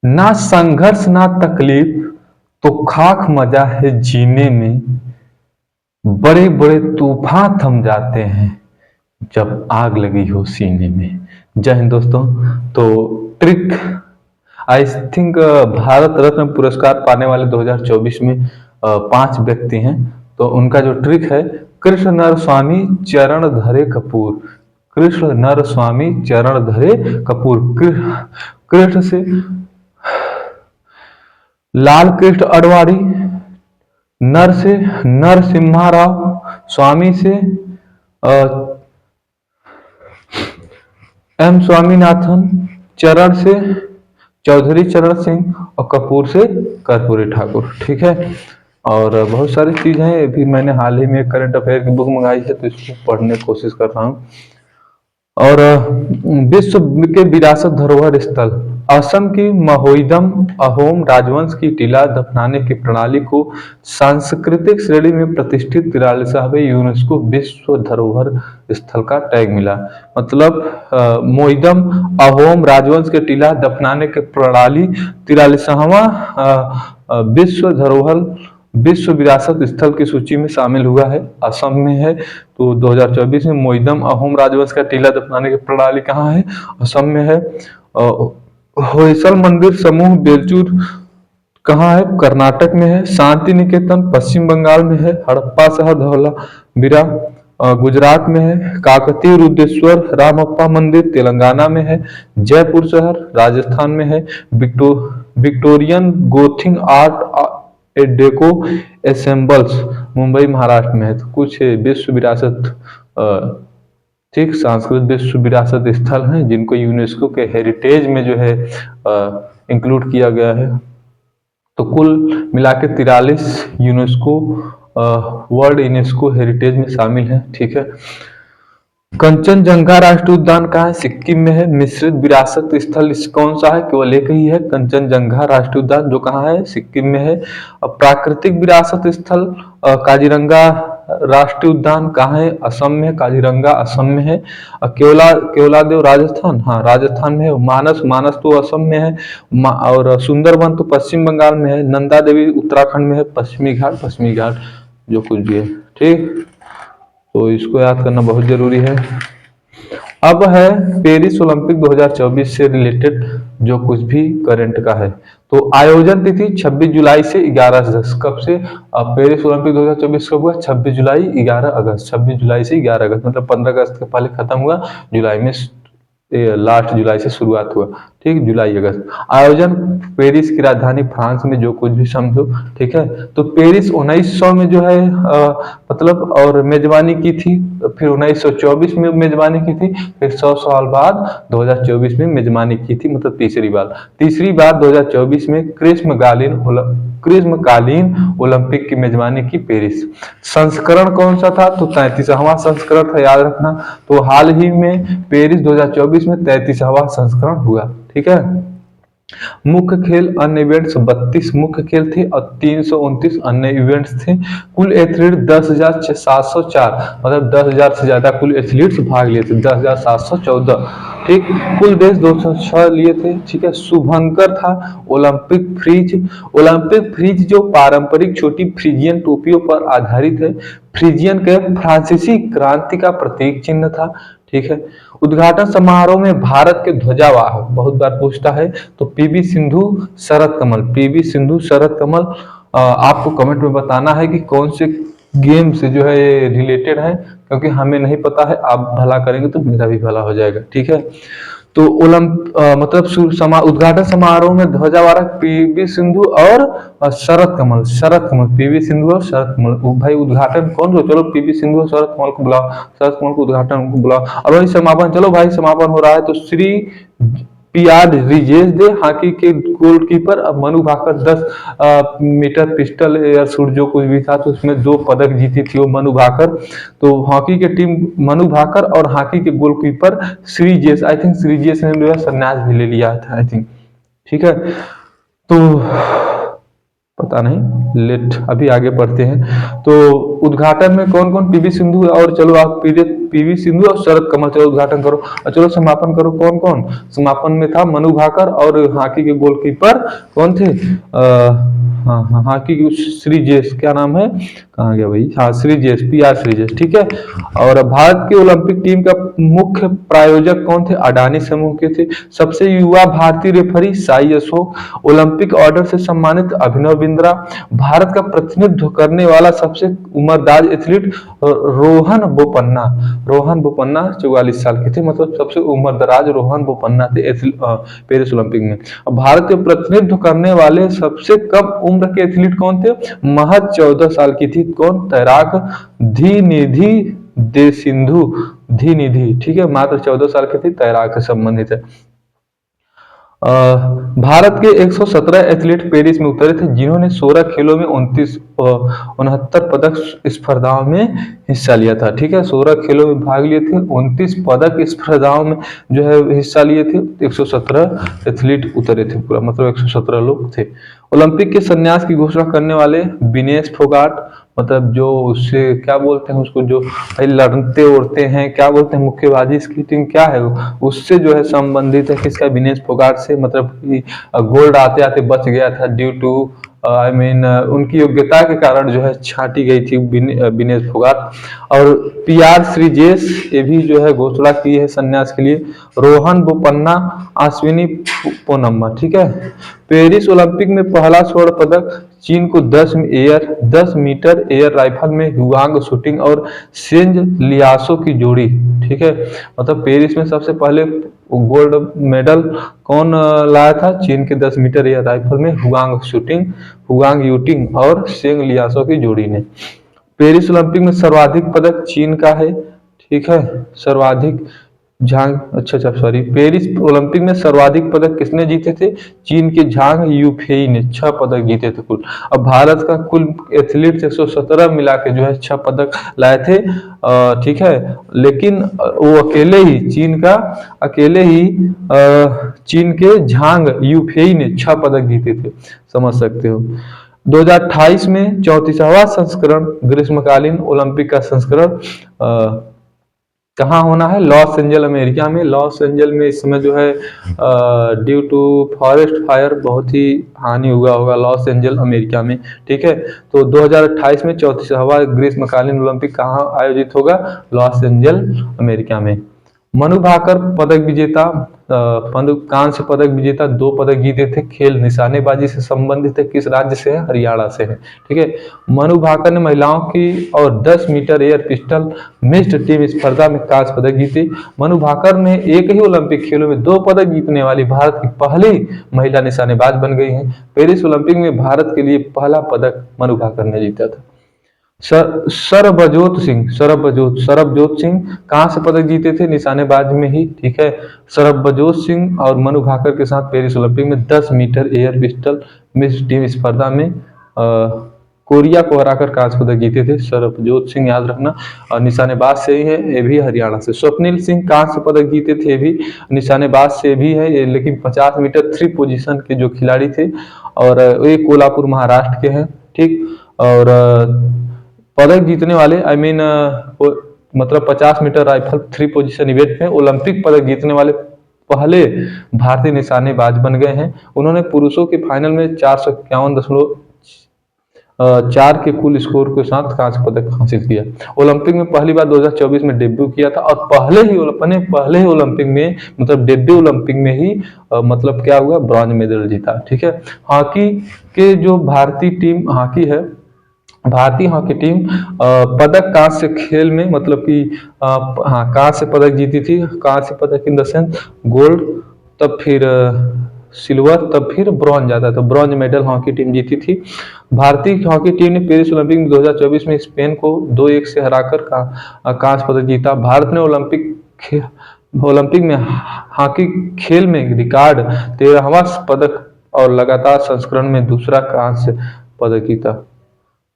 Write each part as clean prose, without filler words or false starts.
ना संघर्ष ना तकलीफ तो खाक मजा है जीने में, बड़े बड़े तूफान थम जाते हैं जब आग लगी हो सीने में। जय हिंद दोस्तों। तो trick I think Bharat Ratna पुरस्कार पाने वाले 2024 में 5 व्यक्ति हैं। तो उनका जो ट्रिक है, कृष्ण नर स्वामी चरण धरे कपूर, कृष्ण नर स्वामी चरण धरे कपूर। कृष्ण से लाल कृष्ण अडवाणी, नर से नरसिम्हा राव, स्वामी से एम स्वामीनाथन, चरण से चौधरी चरण सिंह और कपूर से कर्पूरी ठाकुर। ठीक है। और बहुत सारी चीज हैं। अभी मैंने हाल ही में करंट अफेयर की बुक मंगाई है, तो इसको पढ़ने की कोशिश कर रहा हूँ। और विश्व के विरासत धरोहर स्थल, असम की महोइदम अहोम राजवंश की टीला दफनाने की प्रणाली को सांस्कृतिक श्रेणी में प्रतिष्ठित 43वें यूनेस्को विश्व धरोहर स्थल का टैग मिला। मतलब मोइदम अहोम राजवंश के टीला दफनाने की प्रणाली 43वां विश्व धरोहर विश्व विरासत स्थल की सूची में शामिल हुआ है। असम में है। तो 2024 में मोइदम अहोम राजवंश का टीला दफनाने की प्रणाली कहाँ है? असम में है। होयसल मंदिर समूह बेलचूर कहाँ है? कर्नाटक में है। शांति निकेतन पश्चिम बंगाल में है। हड़प्पा शहर धौलावीरा गुजरात में है। काकतीय रुद्रेश्वर रामप्पा मंदिर तेलंगाना में है। जयपुर शहर राजस्थान में है। Victorian Gothic art deco ensembles Mumbai Maharashtra में है। तो कुछ विश्व विरासत ठीक सांस्कृतिक विश्व विरासत स्थल हैं जिनको यूनेस्को के हेरिटेज में जो है इंक्लूड किया गया है। तो कुल मिला के 43 यूनेस्को वर्ल्ड यूनेस्को हेरिटेज में शामिल है। ठीक है। कंचनजंगा राष्ट्रीय उद्यान कहाँ है? सिक्किम में है। मिश्रित विरासत स्थल कौन सा है? केवल एक ही है, कंचनजंगा राष्ट्रीय उद्यान, जो कहाँ है? सिक्किम में है। प्राकृतिक विरासत स्थल काजीरंगा राष्ट्रीय उद्यान कहाँ है? असम में। काजीरंगा असम में है। केवलादेव राजस्थान, हाँ राजस्थान में है। मानस तो असम में है। और सुंदरवन तो पश्चिम बंगाल में है। नंदा देवी उत्तराखंड में है। पश्चिमी घाट जो कुछ भी है। ठीक, तो इसको याद करना बहुत जरूरी है। अब है पेरिस ओलंपिक 2024 से रिलेटेड जो कुछ भी करंट का है। तो आयोजन तिथि 26 जुलाई से 11 अगस्त। कब से? पेरिस ओलंपिक 2024 कब हुआ? 26 जुलाई 11 अगस्त। 26 जुलाई से 11 अगस्त, मतलब 15 अगस्त के पहले खत्म हुआ, जुलाई में लास्ट जुलाई से शुरुआत हुआ। ठीक, जुलाई अगस्त। आयोजन पेरिस की राजधानी फ्रांस में, जो कुछ भी समझो। ठीक है। तो पेरिस 1900 में जो है मतलब और मेजबानी की थी, फिर 1924 में मेजबानी की थी, फिर 100 साल बाद 2024 में मेजबानी की थी, मतलब तीसरी बार 2024 में ग्रीष्मकालीन ओलंपिक की मेजबानी की पेरिस। संस्करण कौन सा था? तो 33वां संस्करण था, याद रखना। तो हाल ही में पेरिस 2024 में 33वां संस्करण हुआ। ठीक है। मुख्य खेल अन्य इवेंट्स 32 मुख्य खेल थे और 329 अन्य इवेंट्स थे। कुल एथलीट 10,704, मतलब 10,000 से ज्यादा कुल एथलीट्स भाग लिए थे। 10,714। ठीक। कुल देश 206 लिए थे। ठीक है। शुभंकर था। ओलंपिक फ्रीज जो पारंपरिक छोटी फ्रीजियन टोपियों पर आधारित है। फ्रीजियन के फ्रांसीसी क्रांति का प्रतीक चिन्ह था। ठीक है। उद्घाटन समारोह में भारत के ध्वजावाहक बहुत बार पूछता है, तो पीवी सिंधु शरद कमल। आपको कमेंट में बताना है कि कौन से गेम से जो है रिलेटेड है, क्योंकि हमें नहीं पता है। आप भला करेंगे तो मेरा भी भला हो जाएगा। ठीक है। तो मतलब उद्घाटन समारोह में ध्वजावाहक पीवी सिंधु और शरद कमल, पीवी सिंधु और शरद कमल। भाई उद्घाटन कौन? चलो पीवी सिंधु और शरद कमल को बुलाओ, शरद कमल को उद्घाटन को बुलाओ। अब भाई समापन, चलो भाई समापन हो रहा है। तो श्री PR रिजेश दे हॉकी के गोलकीपर। अब मनु भाकर 10 मीटर पिस्टल या शूट जो कुछ भी था, तो उसमें 2 पदक जीती थी वो मनु भाकर। तो हॉकी की टीम मनु भाकर और हॉकी के goalkeeper Sreejesh, I think Sreejesh ने जो है संन्यास भी ले लिया था, आई थिंक। ठीक है। तो पता नहीं, लेट अभी आगे बढ़ते हैं। तो उद्घाटन में कौन कौन, पीवी सिंधु, और चलो आप पीवी सिंधु और शरद कमल, चलो उद्घाटन करो और चलो समापन करो। कौन कौन समापन में था? मनु भाकर, और हॉकी के गोलकीपर कौन थे? हाँ हाँ, हॉकी की श्रीजेश, क्या नाम है, कहाँ गया भाई, हाँ श्रीजेश, PR श्रीजेश, ठीक है। और भारत की ओलंपिक टीम का मुख्य प्रायोजक कौन थे? अडानी समूह के थे। सबसे युवा भारतीय referee Sai Ashok. Olympic order से सम्मानित अभिनव बिंद्रा। भारत का प्रतिनिधित्व करने वाला सबसे उम्रदराज एथलीट रोहन बोपन्ना। रोहन बोपन्ना 44 साल के थे, मतलब सबसे उम्रदराज रोहन बोपन्ना थे पेरिस ओलंपिक में। भारत के प्रतिनिधित्व करने वाले सबसे कम उम्र के एथलीट कौन थे? महज 14 साल की थी। कौन? तैराक धीनिधि दे सिंधु, धीनिधि, ठीक है, मात्र 14 साल की थी, तैराक से संबंधित है। भारत के 117 एथलीट पेरिस में उतरे थे, जिन्होंने 16 खेलों में 69 पदक स्पर्धाओं में हिस्सा लिया था, ठीक है। 16 खेलों में भाग लिए थे, 29 पदक स्पर्धाओं में जो है हिस्सा लिए थे। 117 एथलीट उतरे थे, पूरा मतलब 117 लोग थे। ओलंपिक के संन्यास की घोषणा करने वाले विनेश फोगाट, मतलब जो उससे क्या बोलते हैं उसको, जो लड़ते उड़ते हैं, क्या बोलते हैं, मुक्केबाजी स्कीटिंग क्या है वो, उससे जो है संबंधित है। किसका? विनेश फोगाट से, मतलब कि गोल्ड आते आते बच गया था ड्यू टू उनकी योग्यता के कारण जो है छांटी गई थी विनेश फोगाट। और PR श्रीजेश, ये भी जो है घोषणा की है संन्यास के लिए। रोहन बोपन्ना, अश्विनी पोनम्मा, ठीक है। पेरिस ओलंपिक में पहला स्वर्ण पदक चीन को 10 मीटर एयर राइफल में हुआंग शूटिंग और सेंज लियासो की जोड़ी, ठीक है। मतलब पेरिस में सबसे पहले गोल्ड मेडल कौन लाया था? चीन के 10 मीटर एयर राइफल में हुआंग यूटिंग और सेंग लियासो की जोड़ी ने। पेरिस ओलंपिक में सर्वाधिक पदक चीन का है, ठीक है। सर्वाधिक अच्छा सॉरी, पेरिस ओलंपिक में सर्वाधिक पदक किसने जीते थे? चीन के झांग यूफेई ने 6 पदक जीते थे कुल। अब भारत का कुल एथलीट 117 मिला के जो है 6 पदक लाए थे, ठीक है। लेकिन वो अकेले ही चीन के झांग यूफेई ने 6 पदक जीते थे, समझ सकते हो। 2028 में 34वां संस्करण ग्रीष्मकालीन ओलंपिक का संस्करण कहाँ होना है? लॉस एंजल, अमेरिका में। लॉस एंजल में इस समय जो है ड्यू टू फॉरेस्ट फायर बहुत ही हानि हुआ होगा लॉस एंजल, अमेरिका में, ठीक है। तो 2028 में 34वां ग्रीष्मकालीन ओलंपिक कहाँ आयोजित होगा? लॉस एंजल, अमेरिका में। मनु भाकर पदक विजेता, कांस्य पदक विजेता, 2 पदक जीते थे। खेल निशानेबाजी से संबंधित है, किस राज्य से है? हरियाणा से है, ठीक है। मनु भाकर ने महिलाओं की और 10 metre air pistol mixed team स्पर्धा में कांस्य पदक जीते। मनु भाकर ने एक ही ओलंपिक खेलों में 2 पदक जीतने वाली भारत की पहली महिला निशानेबाज बन गई हैं। पेरिस ओलंपिक में भारत के लिए पहला पदक मनु भाकर ने जीता था। सरबजोत सिंह कहाँ से पदक जीते थे? निशानेबाज में ही, ठीक है। सरबजोत सिंह और मनु भाकर के साथ पेरिस ओलंपिक में 10 metre air pistol mixed team स्पर्धा में कोरिया को हराकर कांस्य पदक जीते थे सरबजोत सिंह, याद रखना। और निशानेबाज से ही है, ये भी हरियाणा से। स्वप्निल सिंह कांस्य पदक जीते थे, ये भी निशानेबाज से भी है, लेकिन 50 मीटर 3 पोजीशन के जो खिलाड़ी थे, और ये कोल्हापुर महाराष्ट्र के हैं, ठीक। और पदक जीतने वाले मतलब 50 मीटर राइफल 3 पोजीशन इवेंट में ओलंपिक पदक जीतने वाले पहले भारतीय निशानेबाज बन गए हैं। उन्होंने पुरुषों के फाइनल में 451.4 के कुल स्कोर के साथ कांस्य पदक हासिल किया। ओलंपिक में पहली बार 2024 में डेब्यू किया था, और पहले ही ओलंपिक में, मतलब डेब्यू ओलंपिक में ही मतलब क्या हुआ? ब्रॉन्ज मेडल जीता, ठीक है। हॉकी के जो भारतीय हॉकी टीम पदक कांस्य खेल में, मतलब कि कांस्य पदक जीती थी। कांस्य पदक इन द सेंस गोल्ड, तब फिर सिल्वर, तब फिर ब्रॉन्ज आता, तो ब्रॉन्ज मेडल हॉकी टीम जीती थी। भारतीय हॉकी टीम ने पेरिस ओलंपिक में 2024 में स्पेन को 2-1 से हराकर कांस्य पदक जीता। भारत ने ओलंपिक में हॉकी खेल में रिकॉर्ड 13वां पदक और लगातार संस्करण में दूसरा कांस्य पदक जीता।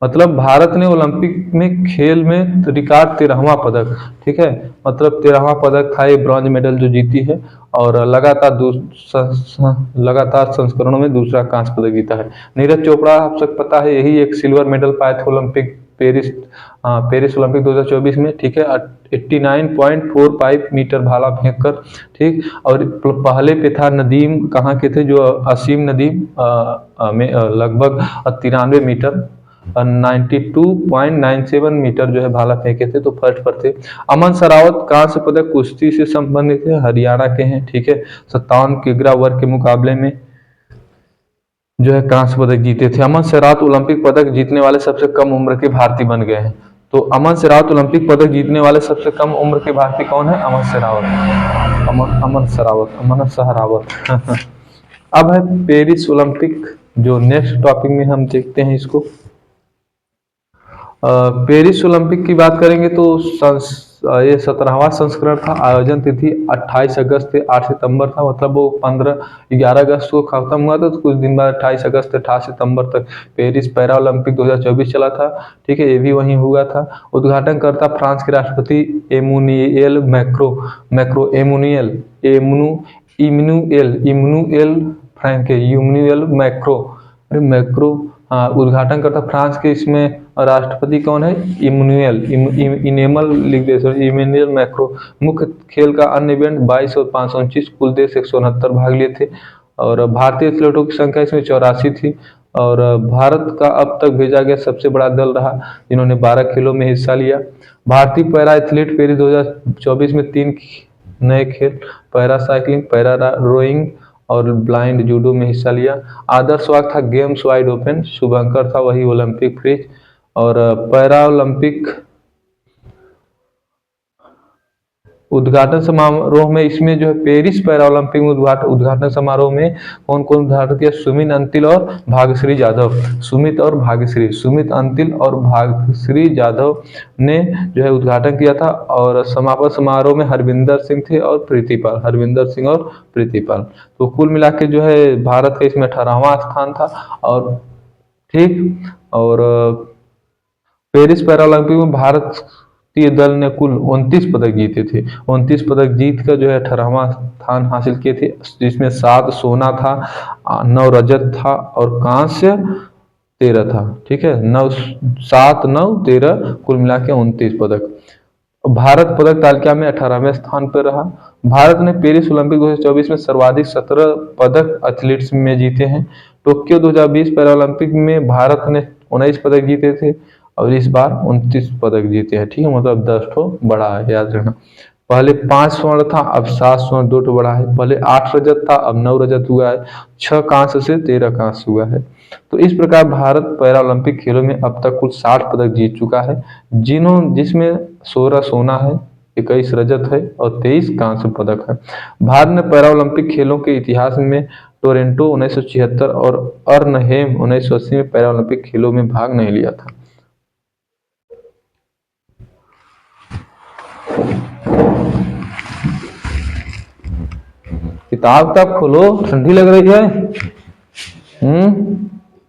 मतलब भारत ने ओलंपिक में खेल में रिकॉर्ड 13वां पदक, ठीक है, मतलब 13वां पदक था, ये ब्रॉन्ज मेडल जो जीती है, और लगातार संस्करणों में दूसरा कांस्य पदक जीता है। नीरज चोपड़ा आप सब पता है, यही एक सिल्वर मेडल पाए थे ओलंपिक पेरिस, पेरिस ओलंपिक 2024 में, ठीक है, 89.45 मीटर भाला फेंक कर, ठीक। और पहले पे था नदीम, कहाँ के थे, जो असीम नदीम, लगभग 93 मीटर, 92.97 मीटर जो है भाला फेंके थे, तो फर्स्ट पर थे। अमन सरावत कांस्य पदक कुश्ती से संबंधित है, हरियाणा के हैं, ठीक है, 57 किग्रा वर्ग के मुकाबले में जो है कांस्य पदक जीते थे। अमन सरावत ओलंपिक पदक जीतने वाले सबसे कम उम्र के भारतीय बन गए हैं। तो अमन सरावत ओलंपिक पदक जीतने वाले सबसे कम उम्र के भारतीय कौन है? अमन सरावत, अमन सरावत, अमन सहरावत। अब है पेरिस ओलंपिक, जो नेक्स्ट टॉपिक में हम देखते हैं इसको। पेरिस ओलंपिक की बात करेंगे तो ये 17वां संस्करण था। आयोजन तिथि 28 अगस्त से 8 सितंबर था, मतलब वो 11 अगस्त को खत्म हुआ था, तो कुछ दिन बाद 28 अगस्त से 8 सितंबर तक पेरिस पैरा ओलंपिक 2024 चला था, ठीक है, ये भी वहीं हुआ था। उद्घाटनकर्ता फ्रांस के राष्ट्रपति एमुनियल मैक्रो इमनुएल फ्रैंक, इमनुएल मैक्रो, हाँ, उद्घाटन करता फ्रांस के, इसमें राष्ट्रपति कौन है? इनेमल लिख दे, इमेनुअल मैक्रो। मुख्य खेल का अन्य इवेंट 22 और 529, कुल देश 169 भाग लिए थे, और भारतीय एथलीटों की संख्या इसमें 84 थी। और भारत का अब तक भेजा गया सबसे बड़ा दल रहा, जिन्होंने 12 खेलों में हिस्सा लिया। भारतीय पैरा एथलीट पेरिस 2024 में 3 नए खेल, पैरा साइकिलिंग, पैरा रोइंग और ब्लाइंड जूडो में हिस्सा लिया। आदर्श वाक था गेम्स वाइड ओपन, शुभंकर था वही ओलंपिक फ्रिज। और पैरा ओलंपिक उद्घाटन समारोह में, इसमें जो है पेरिस पैरा ओलंपिक में उद्घाटन समारोह में कौन कौन उद्घाटन किया? सुमित अंतिल और भाग्यश्री जाधव। सुमित अंतिल और भाग्यश्री जाधव ने जो है उद्घाटन किया था। और समापन समारोह में हरविंदर सिंह थे और प्रीतिपाल। तो कुल मिला के जो है भारत का इसमें 18वां स्थान था। और ठीक, और पेरिस पैरालंपिक में भारतीय दल ने कुल 29 पदक जीते थे। 29 पदक जीत कर जो है 18वां स्थान हासिल किए थे, जिसमें 7 सोना था, 9 रजत था और कांस्य 13 था, ठीक है, 7 9 13, कुल मिला के 29 पदक। भारत पदक तालिका में 18वें स्थान पर रहा। भारत ने पेरिस ओलंपिक 2024 में सर्वाधिक 17 पदक एथलीट्स में जीते हैं। टोक्यो 2020 पैरालंपिक में भारत ने 19 पदक जीते थे, और इस बार 29 पदक जीते हैं, ठीक है, मतलब 10 बढ़ा है, याद रखना। पहले 5 स्वर्ण था, अब 7 स्वर्ण 2 बढ़ा है। पहले 8 रजत था, अब 9 रजत हुआ है। 6 कांस्य से 13 कांस्य हुआ है। तो इस प्रकार भारत पैरा ओलंपिक खेलों में अब तक कुल 60 पदक जीत चुका है, जिसमें 16 सोना है, 21 रजत है और 23 कांस्य पदक है। भारत ने पैरा ओलंपिक खेलों के इतिहास में टोरंटो 1976 और अर्नहेम 1980 में पैरा ओलंपिक खेलों में भाग नहीं लिया था। किताब खोलो, ठंडी लग रही है।